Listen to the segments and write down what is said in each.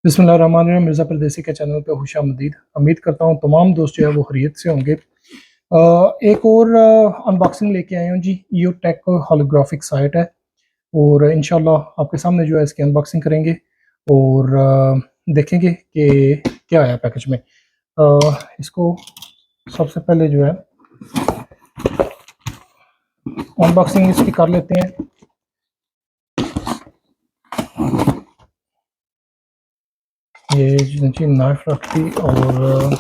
बिस्मिल्लाहिर्रहमानिर्रहीम। मिर्ज़ा परदेसी के चैनल पे खुशामदीद। उम्मीद करता हूँ तमाम दोस्त जो है वो खैरियत से होंगे। एक और अनबॉक्सिंग लेके आया हूँ जी। ईओटेक होलोग्राफिक साइट है और इंशाल्लाह आपके सामने जो है इसकी अनबॉक्सिंग करेंगे और देखेंगे कि क्या है पैकेज में। इसको सबसे पहले जो है अनबॉक्सिंग इसकी कर लेते हैं। ये जी नाइफ रखी और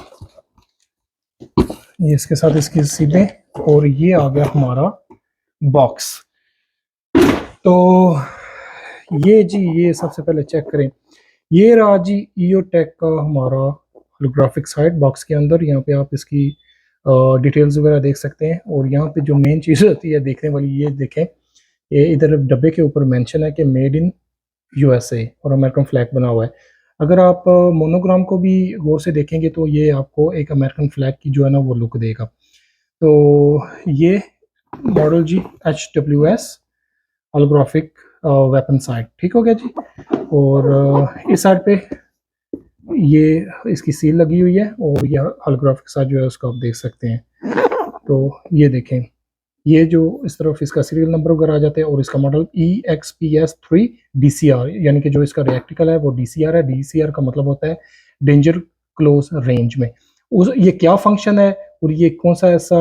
ये इसके साथ इसकी सीधे और ये आ गया हमारा बॉक्स। तो ये जी ये सबसे पहले चेक करें। ये रहा जी ईओटेक का हमारा होलोग्राफिक साइट बॉक्स के अंदर। यहाँ पे आप इसकी डिटेल्स वगैरह देख सकते हैं और यहाँ पे जो मेन चीज़ होती है देखने वाली, ये देखें, ये इधर डब्बे के ऊपर मेंशन है कि मेड इन यूएसए और अमेरिकन फ्लैग बना हुआ है। अगर आप मोनोग्राम को भी गौर से देखेंगे तो ये आपको एक अमेरिकन फ्लैग की जो है ना वो लुक देगा। तो ये मॉडल जी HWS होलोग्राफिक वेपन साइट ठीक हो गया जी। और इस साइड पे ये इसकी सील लगी हुई है और ये होलोग्राफिक साइट जो है उसको आप देख सकते हैं। तो ये देखें, ये जो इस तरफ इसका सीरियल नंबर वगैरह आ जाते हैं और इसका मॉडल EXPS3 DCR, यानी कि जो इसका रिएक्टिकल है वो DCR है। DCR का मतलब होता है डेंजर क्लोज रेंज में। उस ये क्या फंक्शन है और ये कौन सा ऐसा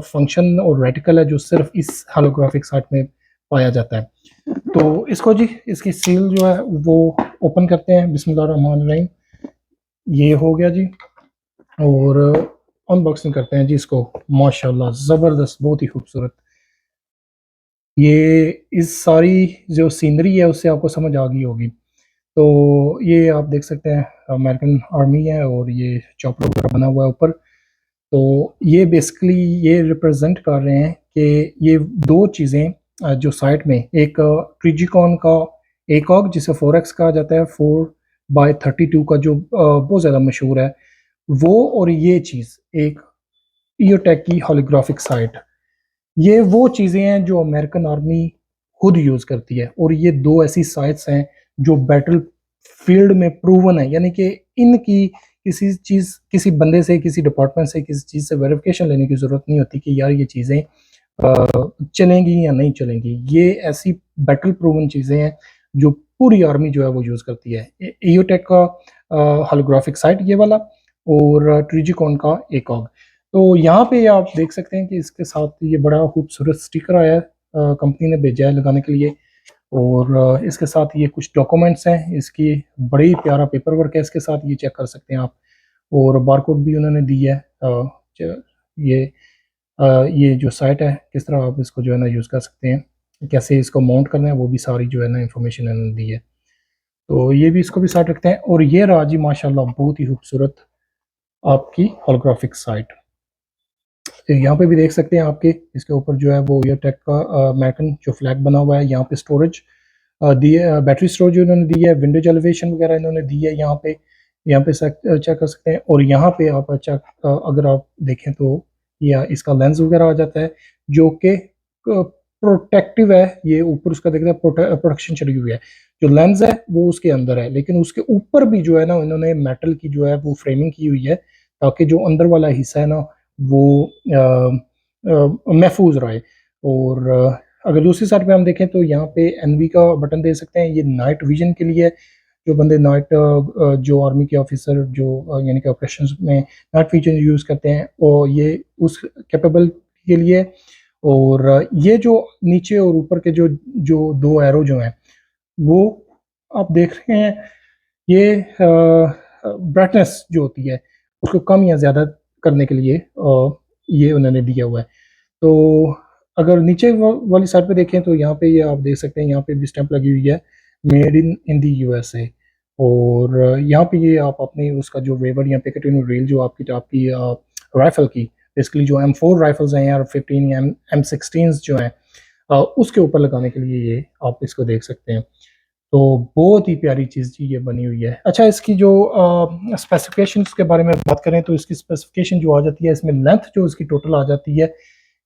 फंक्शन और रेटिकल है जो सिर्फ इस होलोग्राफिक साइट में पाया जाता है। तो इसको जी इसकी सील जो है वो ओपन करते हैं। बिस्मिल्लाहिर्रहमानिर्रहीम। ये हो गया जी और अनबॉक्सिंग करते हैं जी इसको। माशाल्लाह ज़बरदस्त, बहुत ही खूबसूरत। ये इस सारी जो सीनरी है उससे आपको समझ आ गई होगी। तो ये आप देख सकते हैं अमेरिकन आर्मी है और ये चॉपर वगैरह बना हुआ है ऊपर। तो ये बेसिकली ये रिप्रेजेंट कर रहे हैं कि ये दो चीज़ें जो साइट में, एक ट्रिजिकॉन का ACOG जिसे 4X कहा जाता है, 4x32 का जो बहुत ज़्यादा मशहूर है वो, और ये चीज़ एक ईओटेक की होलोग्राफिक साइट। ये वो चीज़ें हैं जो अमेरिकन आर्मी खुद यूज़ करती है और ये दो ऐसी साइट्स हैं जो बैटल फील्ड में प्रूवन है, यानी कि इनकी किसी चीज़, किसी बंदे से, किसी डिपार्टमेंट से, किसी चीज़ से वेरिफिकेशन लेने की ज़रूरत नहीं होती कि यार ये चीज़ें चलेंगी या नहीं चलेंगी। ये ऐसी बैटल प्रूवन चीज़ें हैं जो पूरी आर्मी जो है वो यूज़ करती है। ईओटेक का होलोग्राफिक साइट ये वाला और ट्रिजिकॉन का ACOG। तो यहाँ पे आप देख सकते हैं कि इसके साथ ये बड़ा खूबसूरत स्टिकर आया है, कंपनी ने भेजा है लगाने के लिए। और इसके साथ ये कुछ डॉक्यूमेंट्स हैं, इसकी बड़ी प्यारा पेपर वर्क है इसके साथ, ये चेक कर सकते हैं आप। और बारकोड भी उन्होंने दी है। ये ये जो साइट है किस तरह आप इसको जो है ना यूज़ कर सकते हैं, कैसे इसको माउंट करना है, वो भी सारी जो है ना इंफॉर्मेशन इन्होंने दी है। तो ये भी, इसको भी साइड रखते हैं। और ये रहा जी माशाल्लाह बहुत ही खूबसूरत आपकी होलोग्राफिक साइट। तो यहाँ पे भी देख सकते हैं आपके इसके ऊपर जो है वो ईयरटेक का अमेरिकन जो फ्लैग बना हुआ है। यहाँ पे स्टोरेज दी है, बैटरी स्टोरेज इन्होंने दी है, विंडोज एलिवेशन वगैरह इन्होंने दी है यहाँ पे चेक कर सकते हैं। और यहाँ पे आप अच्छा अगर आप देखें तो या इसका लेंस वगैरह आ जाता है जो कि प्रोटेक्टिव है। ये ऊपर उसका देखते हैं प्रोटेक्शन चली हुई है, जो लेंस है वो उसके अंदर है, लेकिन उसके ऊपर भी जो है ना इन्होंने मेटल की जो है वो फ्रेमिंग की हुई है ताकि जो अंदर वाला हिस्सा है ना वो महफूज रहे। और अगर दूसरी साइड पे हम देखें तो यहाँ पे NV का बटन दे सकते हैं, ये नाइट विजन के लिए है। जो बंदे नाइट जो आर्मी के ऑफिसर जो यानी कि ऑपरेशंस में नाइट विजन यूज़ करते हैं और ये उस कैपेबल के लिए। और ये जो नीचे और ऊपर के जो जो दो एरो जो हैं वो आप देख रहे हैं, ये ब्राइटनेस जो होती है उसको कम या ज़्यादा करने के लिए ये उन्होंने दिया हुआ है। तो अगर नीचे वाली साइड पे देखें तो यहाँ पे ये आप देख सकते हैं, यहाँ पे भी स्टैंप लगी हुई है मेड इन दी USA। और यहाँ पे ये आप अपने उसका जो वेवर या पिकेटिंग रील जो आपकी राइफल की बेसिकली जो M4 राइफल्स हैं या 15 या M16 जो हैं उसके ऊपर लगाने के लिए ये आप इसको देख सकते हैं। तो बहुत ही प्यारी चीज़ जी ये बनी हुई है। अच्छा, इसकी जो स्पेसिफिकेशंस के बारे में बात करें तो इसकी स्पेसिफिकेशन जो आ जाती है, इसमें लेंथ जो इसकी टोटल आ जाती है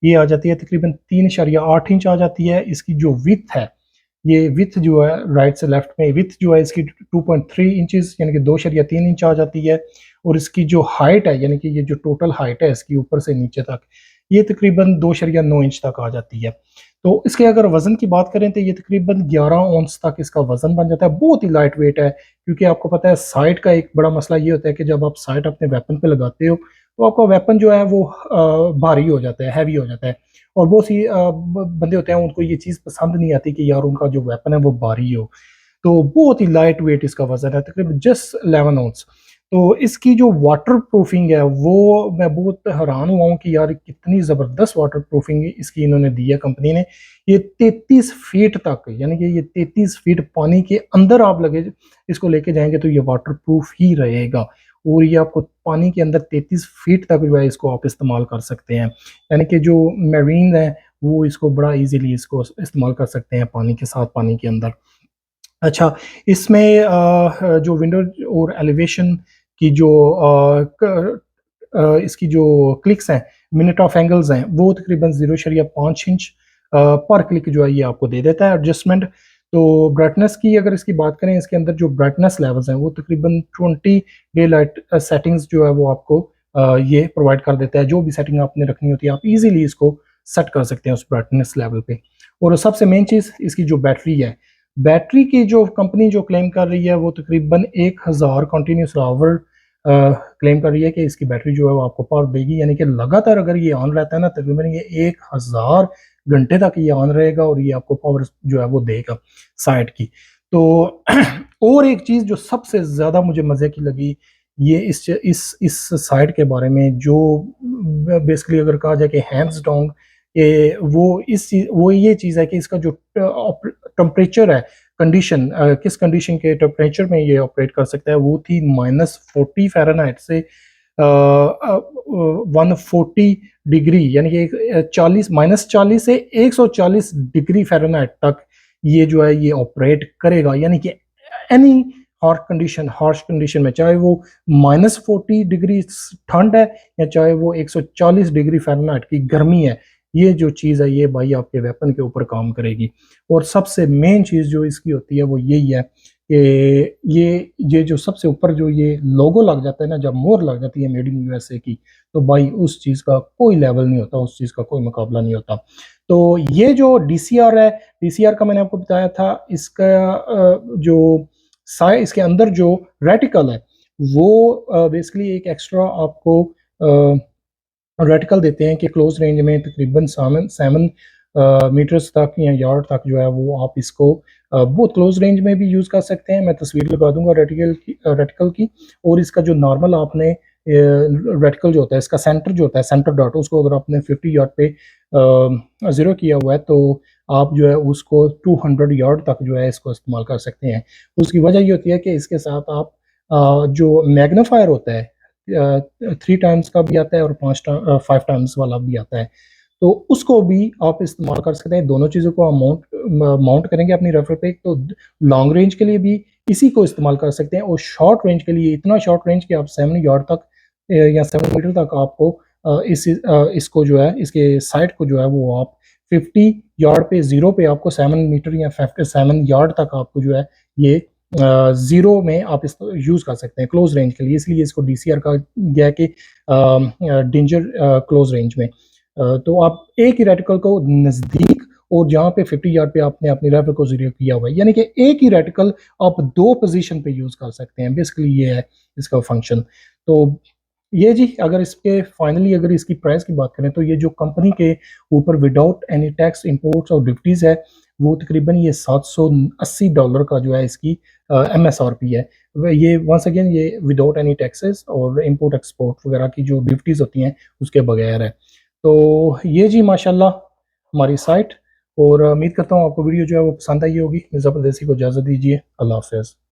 ये आ जाती है तकरीबन 3.8 इंच आ जाती है। इसकी जो विड्थ है ये विथ जो है राइट से लेफ्ट में विथ जो है इसकी 2.3 इंचेस यानी कि 2.3 इंच आ जाती है। और इसकी जो हाइट है यानी कि ये जो टोटल हाइट है इसकी ऊपर से नीचे तक ये तकरीबन 2.9 इंच तक आ जाती है। तो इसके अगर वजन की बात करें तो ये तकरीबन 11 औंस तक इसका वजन बन जाता है। बहुत ही लाइट वेट है, क्योंकि आपको पता है साइट का एक बड़ा मसला ये होता है कि जब आप साइट अपने वेपन पे लगाते हो तो आपका वेपन जो है वो भारी हो जाता है, हैवी हो जाता है। और बहुत सी बंदे होते हैं उनको ये चीज़ पसंद नहीं आती कि यार उनका जो वेपन है वो भारी हो। तो बहुत ही लाइट वेट इसका वजन है, तकरीबन जस्ट 11 औंस। तो इसकी जो वाटर प्रूफिंग है वो मैं बहुत हैरान हुआ हूँ कि यार कितनी ज़बरदस्त वाटर प्रूफिंग इसकी इन्होंने दी है कंपनी ने। ये 33 फीट तक यानी कि ये 33 फीट पानी के अंदर आप लगे इसको लेके जाएंगे तो ये वाटर प्रूफ ही रहेगा। और ये आपको पानी के अंदर 33 फीट तक जो है इसको आप इस्तेमाल कर सकते हैं। यानी कि जो मेरीन है वो इसको बड़ा इजीली इसको इस्तेमाल कर सकते हैं पानी के साथ, पानी के अंदर। अच्छा, इसमें जो विंडो और एलिवेशन की जो इसकी जो क्लिक्स हैं, मिनट ऑफ एंगल्स हैं, वो तकरीबन 0.5 इंच पर क्लिक जो है ये आपको दे देता है एडजस्टमेंट। तो ब्राइटनेस की अगर इसकी बात करें, इसके अंदर जो ब्राइटनेस लेवल्स हैं वो तकरीबन 20 डे लाइट सेटिंग्स जो है वो आपको ये प्रोवाइड कर देता है। जो भी सेटिंग आपने रखनी होती है आप इजीली इसको सेट कर सकते हैं उस ब्राइटनेस लेवल पे। और सबसे मेन चीज़ इसकी जो बैटरी है, बैटरी की जो कंपनी जो क्लेम कर रही है वो तकरीबन 1000 कंटिन्यूस आवर क्लेम कर रही है कि इसकी बैटरी जो है वो आपको पावर देगी। यानी कि लगातार अगर ये ऑन रहता है ना तकरीबन ये 1000 घंटे तक ये ऑन रहेगा और ये आपको पावर जो है वो देगा साइड की। तो और एक चीज़ जो सबसे ज़्यादा मुझे मज़े की लगी ये इस साइड के बारे में, जो बेसिकली अगर कहा जाए कि हैंड्स डाउन वो ये चीज़ है कि इसका जो टेम्परेचर है, कंडीशन किस कंडीशन के टेम्परेचर में ये ऑपरेट कर सकता है वो थी -40 फ़ारेनहाइट से 140 डिग्री, यानी कि 40 से 140 डिग्री फ़ारेनहाइट तक ये जो है ये ऑपरेट करेगा। यानी कि एनी हार्श कंडीशन में, चाहे वो -40 डिग्री ठंड है या चाहे वो 140 डिग्री फ़ारेनहाइट की गर्मी है, ये जो चीज़ है ये भाई आपके वेपन के ऊपर काम करेगी। और सबसे मेन चीज़ जो इसकी होती है वो यही है कि ये जो सबसे ऊपर जो ये लोगो लग जाता है ना, जब मोहर लग जाती है मेड इन यूएसए की, तो भाई उस चीज़ का कोई लेवल नहीं होता, उस चीज़ का कोई मुकाबला नहीं होता। तो ये जो डीसीआर है, डीसीआर का मैंने आपको बताया था, इसका जो इसके अंदर जो रेटिकल है वो बेसिकली एक एक्स्ट्रा आपको रेटिकल देते हैं कि क्लोज रेंज में तकरीबन 7 मीटर्स तक या यार्ड तक जो है वो आप इसको बहुत क्लोज रेंज में भी यूज़ कर सकते हैं। मैं तस्वीर लगा दूंगा रेटिकल की। और इसका जो नॉर्मल आपने रेटिकल जो होता है, इसका सेंटर जो होता है, सेंटर डॉट, उसको अगर आपने 50 यार्ड पे ज़ीरो किया हुआ है तो आप जो है उसको 200 यार्ड तक जो है इसको इस्तेमाल कर सकते हैं। उसकी वजह ये होती है कि इसके साथ आप जो मैग्नीफायर होता है 3 टाइम्स का भी आता है और 5 टाइम्स वाला भी आता है, तो उसको भी आप इस्तेमाल कर सकते हैं। दोनों चीज़ों को आप माउंट करेंगे अपनी राइफल पे तो लॉन्ग रेंज के लिए भी इसी को इस्तेमाल कर सकते हैं, और शॉर्ट रेंज के लिए इतना शॉर्ट रेंज कि आप 7 यार्ड तक या 7 मीटर तक आपको इसको जो है इसके साइड को जो है वो आप 50 यार्ड पे ज़ीरो पे आपको 7 मीटर या 7 यार्ड तक आपको जो है ये ज़ीरो में आप इसको यूज़ कर सकते हैं क्लोज रेंज के लिए। इसलिए इसको डीसीआर कहा गया कि डेंजर क्लोज रेंज में। तो आप एक ही रेटिकल को नज़दीक और जहाँ पे 50 यार्ड पे आपने अपनी राइफल को ज़ीरो किया हुआ है, यानी कि एक ही रेटिकल आप 2 पोजीशन पे यूज़ कर सकते हैं। बेसिकली ये है इसका फंक्शन। तो ये जी, अगर इसके फाइनली अगर इसकी प्राइस की बात करें तो ये जो कंपनी के ऊपर विदाउट एनी टैक्स इंपोर्ट्स और ड्यूटीज़ है वो तकरीबन ये $780 का जो है इसकी एमएसआरपी है। ये वंस अगेन ये विदाउट एनी टैक्सेस और इंपोर्ट एक्सपोर्ट वगैरह की जो ड्यूटीज़ होती हैं उसके बगैर है। तो ये जी माशाल्लाह हमारी साइट। और उम्मीद करता हूँ आपको वीडियो जो है वो पसंद आई होगी। मिर्ज़ा परदेसी को इजाज़त दीजिए। अल्लाह हाफ़िज़।